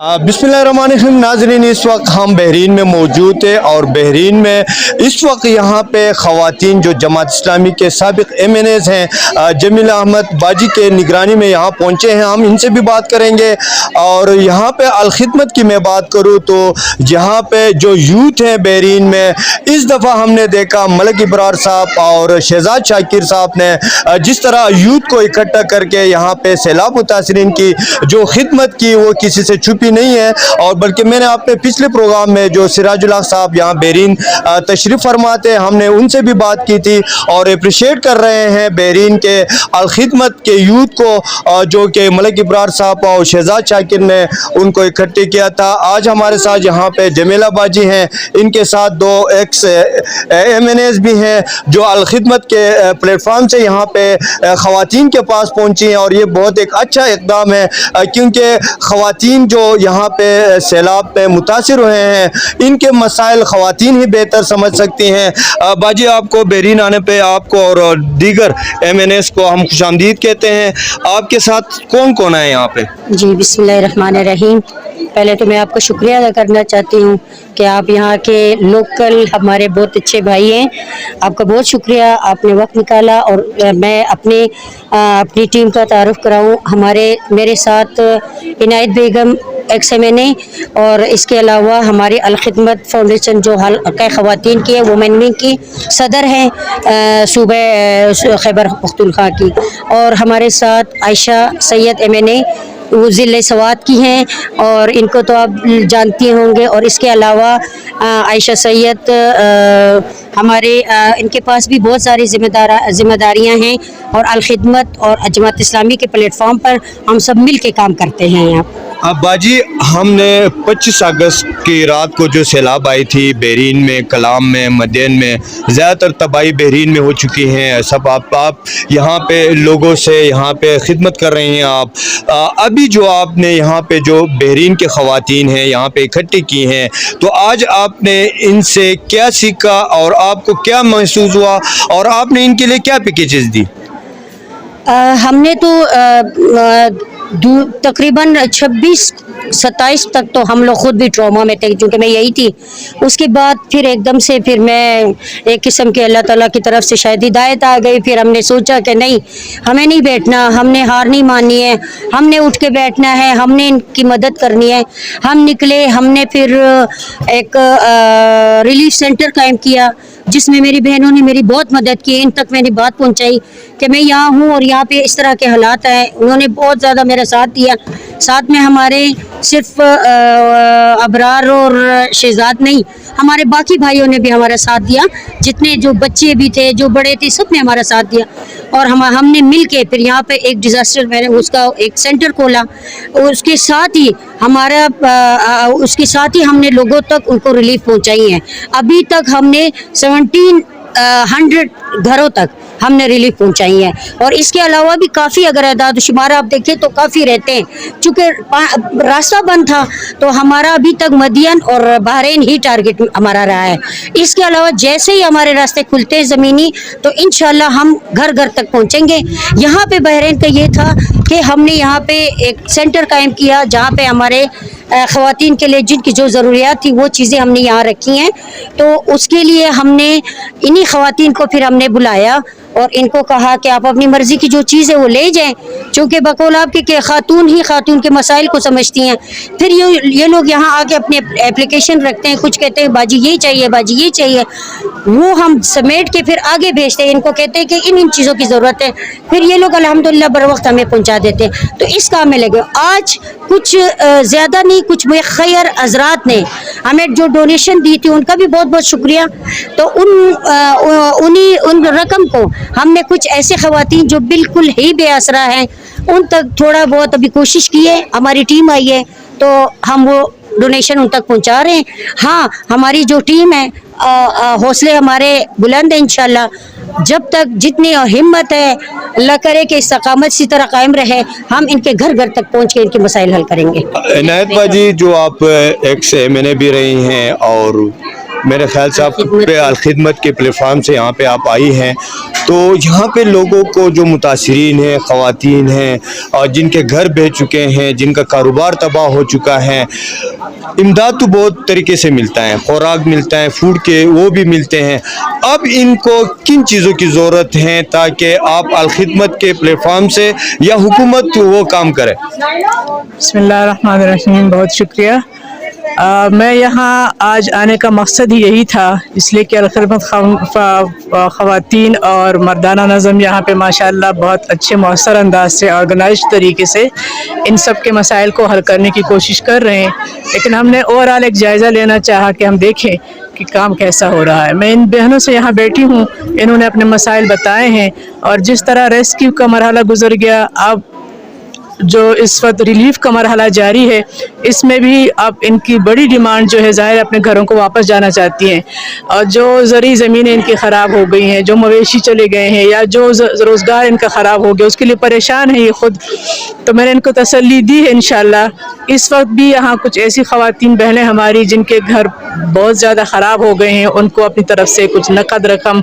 बिस्मिल्लाहिर्रहमानिर्रहीम। नाज़रीन, इस वक्त हम बहरीन में मौजूद है और बहरीन में इस वक्त यहाँ पे ख़वातीन जो जमात इस्लामी के साबिक़ MNAs हैं जमीला अहमद बाजी के निगरानी में यहाँ पहुँचे हैं। हम इनसे भी बात करेंगे। और यहाँ पे अलखिदमत की मैं बात करूँ तो यहाँ पे जो यूथ हैं बहरीन में, इस दफ़ा हमने देखा मलिक इब्रार साहब और शहजाद शाकिर साहब ने जिस तरह यूथ को इकट्ठा करके यहाँ पे सैलाब मुतासरीन की जो खिदमत की वो किसी से छुपी नहीं है। और बल्कि मैंने अपने पिछले प्रोग्राम में जो सिराजुल हक साहब यहाँ बहरीन तशरीफ़ फरमाते हैं, हमने उनसे भी बात की थी और अप्रिशिएट कर रहे हैं बहरीन के अलखिदमत के यूथ को जो कि मलिक इब्रार साहब और शहजाद शाकिर ने उनको इकट्ठे किया था। आज हमारे साथ यहाँ पे जमीला बाजी हैं, इनके साथ दो एक्स MNAs भी हैं जो अलखिदमत के प्लेटफार्म से यहाँ पे ख़वातीन के पास पहुँची हैं। और ये बहुत एक अच्छा इक़दाम है क्योंकि ख़वातीन जो यहाँ पे सैलाब पे मुतासिर हुए हैं, इनके मसाइल ख़वातीन ही बेहतर समझ सकती हैं। बाजी, आपको बहरीन आने पे आपको और दीगर MNAs को हम खुशामदीद कहते हैं। आपके साथ कौन कौन है यहाँ पे? जी, बिस्मिल्लाहिर्रहमानिर्रहीम। पहले तो मैं आपका शुक्रिया अदा करना चाहती हूँ कि आप यहाँ के लोकल हमारे बहुत अच्छे भाई हैं। आपका बहुत शुक्रिया, आपने वक्त निकाला। और मैं अपनी टीम का तारुफ कराऊँ। मेरे साथ इनायत बेगम एक्स MNA और इसके अलावा हमारी अलखिदमत फाउंडेशन जो हल्का ख़वातीन की है, वुमेन विंग की सदर हैं सूबे खैबर पख्तूनख्वा की। और हमारे साथ आयशा सैयद MNA वो ज़िले सवात की हैं और इनको तो आप जानती होंगे। और इसके अलावा आयशा सैयद हमारे इनके पास भी बहुत सारी जिम्मेदारियां हैं और अलखिदमत और जमात इस्लामी के प्लेटफॉर्म पर हम सब मिल के काम करते हैं यहाँ। अब बाजी, हमने 25 अगस्त की रात को जो सैलाब आई थी बहरीन में, कलाम में, मदीन में, ज़्यादातर तबाही बहरीन में हो चुकी हैं। सब आप यहाँ पे लोगों से यहाँ पे खिदमत कर रहे हैं। आप अभी जो आपने यहाँ पे जो बहरीन के ख़वातीन हैं यहाँ पे इकट्ठी की हैं, तो आज आपने इनसे क्या सीखा और आपको क्या महसूस हुआ और आपने इनके लिए क्या पैकेजेस दी? हमने तो तकरीबन 26-27 तक तो हम लोग खुद भी ट्रॉमा में थे, क्योंकि मैं यही थी। उसके बाद फिर एकदम से फिर मैं एक किस्म के अल्लाह ताला की तरफ से शायद हिदायत आ गई। फिर हमने सोचा कि नहीं, हमें नहीं बैठना, हमने हार नहीं माननी है, हमने उठ के बैठना है, हमने इनकी मदद करनी है। हम निकले, हमने फिर एक रिलीफ सेंटर कायम किया जिसमें मेरी बहनों ने मेरी बहुत मदद की। इन तक मैंने बात पहुंचाई कि मैं यहाँ हूँ और यहाँ पे इस तरह के हालात हैं। उन्होंने बहुत ज़्यादा मेरा साथ दिया। साथ में हमारे सिर्फ अबरार और शहजाद नहीं, हमारे बाकी भाइयों ने भी हमारा साथ दिया। जितने जो बच्चे भी थे, जो बड़े थे, सब ने हमारा साथ दिया। और हमने मिल के फिर यहाँ पे एक डिज़ास्टर मैंने उसका एक सेंटर खोला। उसके साथ ही हमने लोगों तक उनको रिलीफ पहुँचाई है। अभी तक हमने 1700 घरों तक हमने रिलीफ पहुंचाई है। और इसके अलावा भी काफ़ी अगर अदाद शुमार आप देखें तो काफ़ी रहते हैं। चूँकि रास्ता बंद था तो हमारा अभी तक मदीन और बहरीन ही टारगेट हमारा रहा है। इसके अलावा जैसे ही हमारे रास्ते खुलते हैं ज़मीनी, तो इंशाल्लाह हम घर घर तक पहुंचेंगे। यहाँ पे बहरीन का ये था कि हमने यहाँ पे एक सेंटर कायम किया जहाँ पे हमारे ख़वातीन के लिए जिनकी जो ज़रूरियात थी वो चीज़ें हमने यहाँ रखी हैं। तो उसके लिए हमने इन्हीं ख़वातीन को फिर हमने बुलाया और इनको कहा कि आप अपनी मर्ज़ी की जो चीज़ है वो ले जाएं, चूँकि बकौल आपके खातून ही खातून के मसाइल को समझती हैं। फिर ये लोग यहाँ आके अपने एप्लीकेशन रखते हैं, कुछ कहते हैं बाजी ये चाहिए, बाजी ये चाहिए, वो हम समेट के फिर आगे भेजते हैं। इनको कहते हैं कि इन चीज़ों की ज़रूरत है, फिर ये लोग अल्हम्दुलिल्लाह बर वक्त हमें पहुँचा देते हैं। तो इस काम में लगे। आज कुछ ज़्यादा नहीं, कुछ मुखैर हज़रात ने हमें जो डोनेशन दी थी उनका भी बहुत बहुत शुक्रिया। तो उन रकम को हमने कुछ ऐसे ख़वातीन जो बिल्कुल ही बेआसरा हैं उन तक थोड़ा बहुत अभी कोशिश की है। हमारी टीम आई है तो हम वो डोनेशन उन तक पहुंचा रहे हैं। हाँ, हमारी जो टीम है, हौसले हमारे बुलंद हैं। इंशाल्लाह जब तक जितनी हिम्मत है, अल्लाह करे कि इस्तकामत इसी तरह कायम रहे, हम इनके घर घर तक पहुँच के इनके मसाइल हल करेंगे। इनायत बाजी, जो आप एक्स MNA भी रही हैं और میرے خیال سے آپ پہ الخدمت کے پلیٹ فارم سے یہاں پہ آپ آئی ہیں، تو یہاں پہ لوگوں کو جو متاثرین ہیں، خواتین ہیں اور جن کے گھر بہ چکے ہیں، جن کا کاروبار تباہ ہو چکا ہے، امداد تو بہت طریقے سے ملتا ہے، خوراک ملتا ہے، فوڈ کے وہ بھی ملتے ہیں. اب ان کو کن چیزوں کی ضرورت ہے تاکہ آپ الخدمت کے پلیٹ فارم سے یا حکومت وہ کام کرے؟ بسم اللہ الرحمن الرحیم. بہت شکریہ. میں یہاں آج آنے کا مقصد ہی یہی تھا، اس لیے کہ الخدمت خواتین اور مردانہ نظم یہاں پہ ماشاءاللہ بہت اچھے مؤثر انداز سے آرگنائزڈ طریقے سے ان سب کے مسائل کو حل کرنے کی کوشش کر رہے ہیں. لیکن ہم نے اوورآل ایک جائزہ لینا چاہا کہ ہم دیکھیں کہ کام کیسا ہو رہا ہے. میں ان بہنوں سے یہاں بیٹھی ہوں، انہوں نے اپنے مسائل بتائے ہیں، اور جس طرح ریسکیو کا مرحلہ گزر گیا، اب جو اس وقت ریلیف کا مرحلہ جاری ہے، اس میں بھی اب ان کی بڑی ڈیمانڈ جو ہے ظاہر اپنے گھروں کو واپس جانا چاہتی ہیں، اور جو زرعی زمینیں ان کی خراب ہو گئی ہیں، جو مویشی چلے گئے ہیں، یا جو روزگار ان کا خراب ہو گیا، اس کے لیے پریشان ہیں یہ خود. تو میں نے ان کو تسلی دی ہے انشاءاللہ. اس وقت بھی یہاں کچھ ایسی خواتین بہنیں ہماری جن کے گھر بہت زیادہ خراب ہو گئے ہیں، ان کو اپنی طرف سے کچھ نقد رقم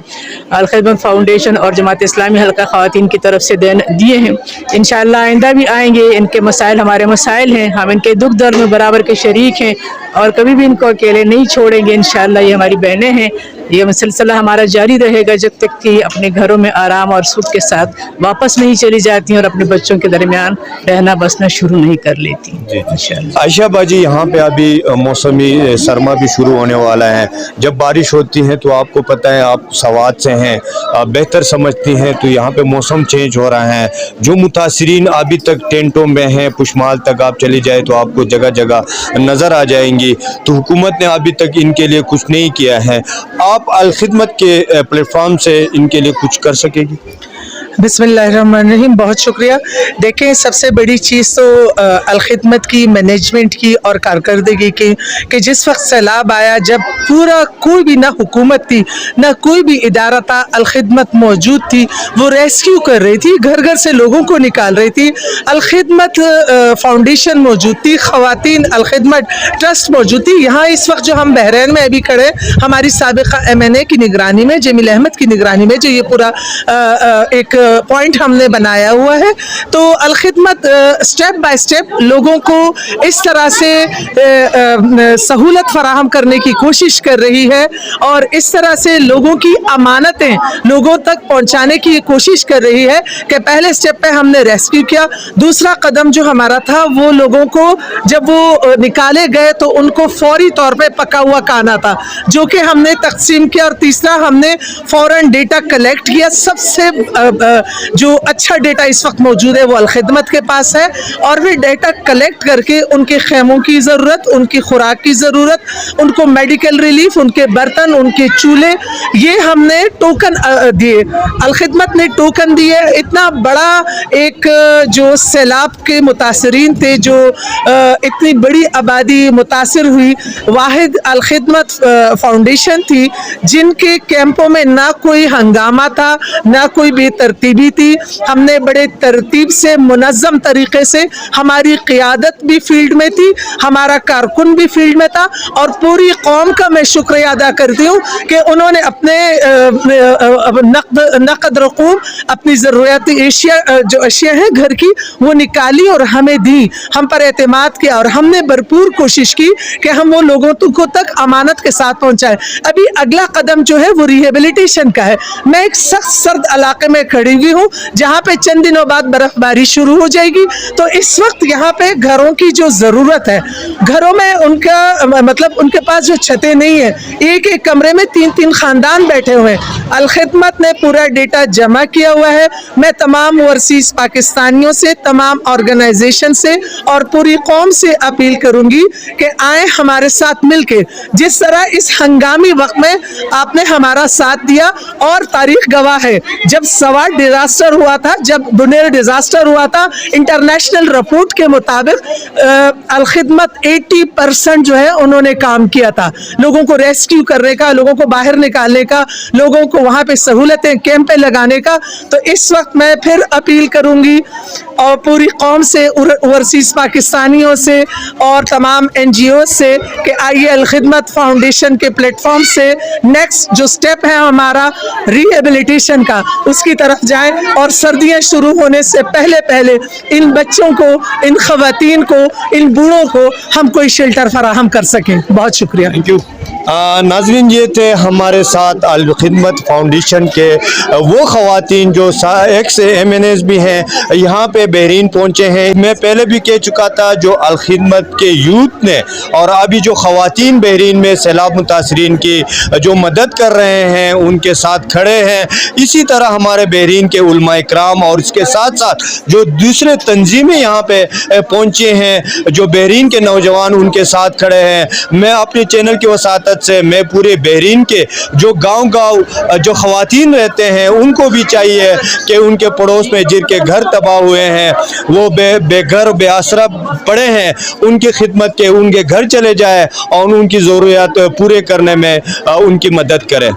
الخدمت فاؤنڈیشن اور جماعت اسلامی حلقہ خواتین کی طرف سے دیے ہیں. انشاءاللہ آئندہ بھی آئیں گے. ان کے مسائل ہمارے مسائل ہیں، ہم ان کے دکھ درد میں برابر کے شریک ہیں، اور کبھی بھی ان کو اکیلے نہیں چھوڑیں گے. انشاءاللہ یہ ہماری بہنیں ہیں. یہ سلسلہ ہمارا جاری رہے گا جب تک کہ اپنے گھروں میں آرام اور سکھ کے ساتھ واپس نہیں چلی جاتی ہیں اور اپنے بچوں کے درمیان رہنا بسنا شروع نہیں کر لیتی. انشاءاللہ. عائشہ باجی، یہاں پہ ابھی موسمی سرما بھی شروع ہونے والا ہے. جب بارش ہوتی ہے تو آپ کو پتہ ہے، آپ سوات سے ہیں، آپ بہتر سمجھتی ہیں، تو یہاں پہ موسم چینج ہو رہا ہے. جو متاثرین ابھی تک ٹینٹوں میں ہیں، پشمال تک آپ چلی جائے تو آپ کو جگہ جگہ نظر آ جائیں گی. تو حکومت نے ابھی تک ان کے لیے کچھ نہیں کیا ہے. آپ الخدمت کے پلیٹ فارم سے ان کے لیے کچھ کر سکے گی؟ بسم اللہ الرحمن الرحیم. بہت شکریہ. دیکھیں، سب سے بڑی چیز تو الخدمت کی، مینجمنٹ کی اور کارکردگی کی، کہ جس وقت سیلاب آیا، جب پورا کوئی بھی، نہ حکومت تھی نہ کوئی بھی ادارہ تھا، الخدمت موجود تھی، وہ ریسکیو کر رہی تھی، گھر گھر سے لوگوں کو نکال رہی تھی. الخدمت فاؤنڈیشن موجود تھی، خواتین الخدمت ٹرسٹ موجود تھی. یہاں اس وقت جو ہم بحرین میں ابھی کھڑے، ہماری سابقہ MNA کی نگرانی میں، جمیل احمد کی نگرانی میں، جو یہ پورا ایک پوائنٹ ہم نے بنایا ہوا ہے. تو الخدمت سٹیپ بائی سٹیپ لوگوں کو اس طرح سے سہولت فراہم کرنے کی کوشش کر رہی ہے، اور اس طرح سے لوگوں کی امانتیں لوگوں تک پہنچانے کی کوشش کر رہی ہے کہ پہلے سٹیپ پہ ہم نے ریسکیو کیا. دوسرا قدم جو ہمارا تھا، وہ لوگوں کو جب وہ نکالے گئے تو ان کو فوری طور پہ پکا ہوا کھانا تھا، جو کہ ہم نے تقسیم کیا. اور تیسرا، ہم نے فوراً ڈیٹا کلیکٹ کیا. سب سے جو اچھا ڈیٹا اس وقت موجود ہے وہ الخدمت کے پاس ہے، اور وہ ڈیٹا کلیکٹ کر کے ان کے خیموں کی ضرورت، ان کی خوراک کی ضرورت، ان کو میڈیکل ریلیف، ان کے برتن، ان کے چولہے، یہ ہم نے ٹوکن دیے. الخدمت نے ٹوکن دیے. اتنا بڑا ایک جو سیلاب کے متاثرین تھے، جو اتنی بڑی آبادی متاثر ہوئی، واحد الخدمت فاؤنڈیشن تھی، جن کے کیمپوں میں نہ کوئی ہنگامہ تھا، نہ کوئی بے ترتیبی تھی. ہم نے بڑے ترتیب سے، منظم طریقے سے، ہماری قیادت بھی فیلڈ میں تھی، ہمارا کارکن بھی فیلڈ میں تھا، اور پوری قوم کا میں شکریہ ادا کرتی ہوں کہ انہوں نے اپنے نقد رقوم، اپنی ضروریاتی جو اشیاء ہیں گھر کی، وہ نکالی اور ہمیں دی. ہم پر اعتماد کیا، اور ہم نے بھرپور کوشش کی کہ ہم وہ لوگوں کو تک امانت کے ساتھ پہنچائیں. ابھی اگلا قدم جو ہے وہ ریہیبلیٹیشن کا ہے. میں ایک سخت سرد علاقے میں کھڑی ہوئی ہوں، جہاں پہ چند دنوں بعد برف باری شروع ہو جائے گی. تو اس وقت یہاں پہ گھروں کی جو ضرورت ہے، گھروں میں ان کا مطلب ان کے پاس جو چھتیں نہیں ہیں، ایک ایک کمرے میں 3 خاندان بیٹھے ہوئے ہیں. الخدمت نے پورا ڈیٹا جمع کیا ہوا ہے. میں تمام اوورسیز پاکستانیوں سے، تمام آرگنائزیشن سے اور پوری قوم سے اپیل کروں گی کہ آئیں ہمارے ساتھ مل کے، جس طرح اس ہنگامی وقت میں آپ نے ہمارا ساتھ دیا. اور تاریخ گواہ ہے، جب سوات डिजास्टर हुआ था, जब बुनेर डिजास्टर हुआ था, इंटरनेशनल रिपोर्ट के मुताबिक अल-खिदमत 80% जो है उन्होंने काम किया था, लोगों को रेस्क्यू करने का, लोगों को बाहर निकालने का, लोगों को वहाँ पे सहूलतें कैंप पे लगाने का। तो इस वक्त मैं फिर अपील करूँगी और पूरी कौम से, ओवरसीज़ पाकिस्तानियों से और तमाम NGO से कि आइए अल-खिदमत फाउंडेशन के प्लेटफॉर्म से नेक्स्ट जो स्टेप है हमारा रिहेबिलिटेशन का, उसकी तरफ जाएं और सर्दियां शुरू होने से पहले पहले इन बच्चों को, इन खवातीन को, इन बूढ़ों को हम कोई शेल्टर फराहम कर सकें। बहुत शुक्रिया। Thank you. नाज़रीन, ये थे हमारे साथ अल खिदमत फाउंडेशन के वो ख़वातीन जो एक्स MNAs भी हैं, यहाँ पे बहरीन पहुँचे हैं। मैं पहले भी कह चुका था, जो अल खिदमत के यूथ ने और अभी जो ख़वातीन बहरीन में सैलाब मुतासरीन की जो मदद कर रहे हैं, उनके साथ खड़े हैं। इसी तरह हमारे बहरीन के उलमाए इकराम और इसके साथ साथ जो दूसरे तंजीमें यहाँ पे पहुँचे हैं, जो बहरीन के नौजवान उनके साथ खड़े हैं। मैं अपने चैनल की वसातत से मैं पूरे बहरीन के जो गांव-गांव जो ख़वातीन रहते हैं, उनको भी चाहिए कि उनके पड़ोस में जिनके घर तबाह हुए हैं, वो बेघर बेआसरा पड़े हैं, उनकी खिदमत के उनके घर चले जाए और उनकी ज़रूरियात पूरे करने में उनकी मदद करें।